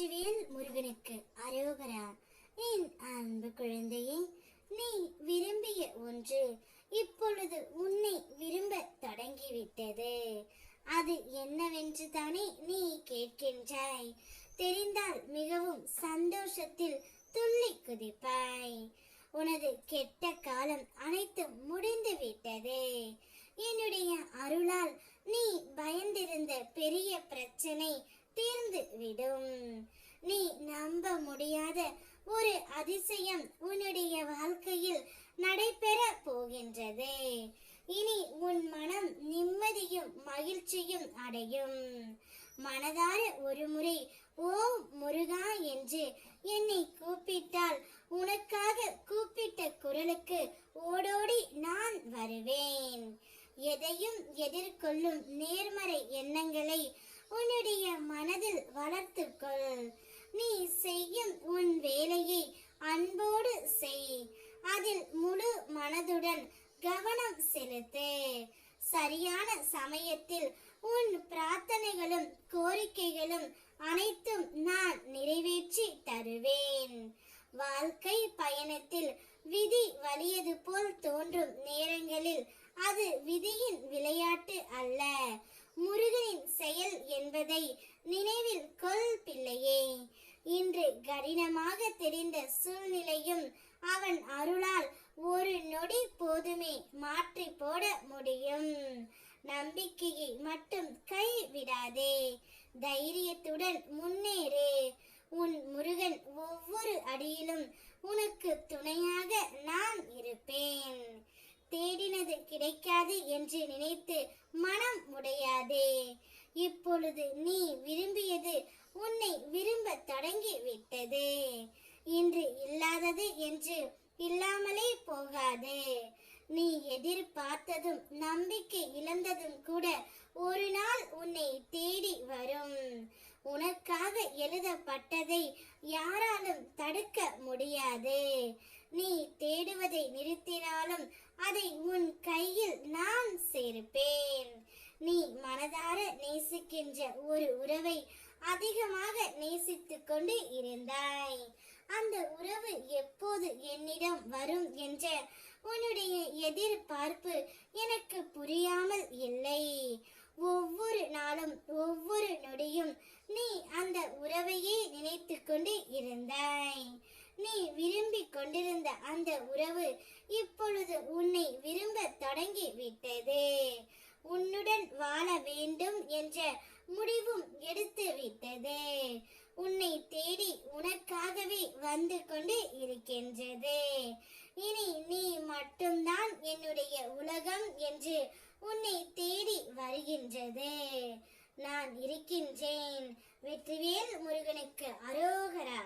வெற்றிவேல் முருகனுக்கு அரோகரா. என் அன்பு குழந்தையே, நீ விரும்பிய ஒன்று இப்பொழுது உன்னை விரும்ப தொடங்கிவிட்டது. அது என்னவென்று தானே நீ கேட்கின்றாய். தெரிந்தால் மிகவும் சந்தோஷத்தில் துள்ளி குதிப்பாய். உனது கெட்ட காலம் அனைத்தும் முடிந்து விட்டது. என்னுடைய அருளால் நீ பயந்திருந்த பெரிய பிரச்சனை தீர்ந்து விடும். நீ நம்ப முடியாத ஒரு அதிசயம் உன்னுடைய வாழ்க்கையில் நடைபெற போகின்றது. இனி உன் மனம் நிம்மதியும் மகிழ்ச்சியும் அடையும். மனதார ஒரு முறை ஓம் முருகா என்று என்னை கூப்பிட்டால் உனக்காக கூப்பிட்ட குரலுக்கு ஓடோடி நான் வருவேன். எதையும் எதிர்கொள்ளும் நேர்மறை எண்ணங்களை உன்னுடைய மனதில் வளர்த்துக்கொள். நீ செய்யும் உன் வேலையை அன்போடு செய். அதில் முழு மனதுடன் கவனம் செலுத்து. சரியான சமயத்தில் உன் பிரார்த்தனைகளும் கோரிக்கைகளும் அனைத்தும் நான் நிறைவேற்றி தருவேன். வாழ்க்கை பயணத்தில் விதி வலியது போல் தோன்றும் நேரங்களில் அது விதியின் விளையாட்டு அல்ல, முருகனின் செயல் என்பதை நினைவில் கொள் பிள்ளையே. இன்று கடினமாக தெரிந்த சூழ்நிலையும் அவன் அருளால் ஒரு நொடி போதுமே மாற்றி போட முடியும். நம்பிக்கையை மட்டும் கைவிடாதே. தைரியத்துடன் முன்னேறு. உன் முருகன் ஒவ்வொரு அடியிலும் உனக்கு துணையாக நான் இருப்பேன். தேடினது கிடைக்காது என்று நினைத்து மனம் உடையாதே. இப்பொழுது நீ விரும்பியது உன்னை விரும்ப தொடங்கி விட்டது. இன்று இல்லாதது என்று இல்லாமலே போகாது. நீ எதிர்பார்த்ததும் நம்பிக்கை இழந்ததும் கூட ஒரு நாள் உன்னை தேடி வரும். உனக்காக எழுதப்பட்டதை யாராலும் தடுக்க முடியாது. நீ தேடுவதை நிறுத்தினாலும் அதை உன் கையில் நான் சேர்ப்பேன். நீ மனதார நேசிக்கின்ற ஒரு உறவை அதிகமாக நேசித்துக் கொண்டு இருந்தாய். அந்த உறவு எப்போது என்னிடம் வரும் என்ற உன்னுடைய எதிர்பார்ப்பு எனக்கு புரியாமல் இல்லை. ஒவ்வொரு நாளும் ஒவ்வொரு நொடியும் நீ அந்த உறவையே நினைத்து கொண்டு இருந்தாய். நீ விரும்பி கொண்டிருந்த அந்த உறவு இப்பொழுது உன்னை விரும்ப தொடங்கி விட்டது. உன்னுடன் வாழ வேண்டும் என்ற முடிவும் எடுத்து விட்டது. உன்னை தேடி உனக்காகவே வந்து கொண்டு இருக்கின்றது. இனி நீ மட்டும்தான் என்னுடைய உலகம் என்று உன்னை தேடி வருகின்றது. நான் இருக்கின்றேன். வெற்றிவேல் முருகனுக்கு அரோகரா.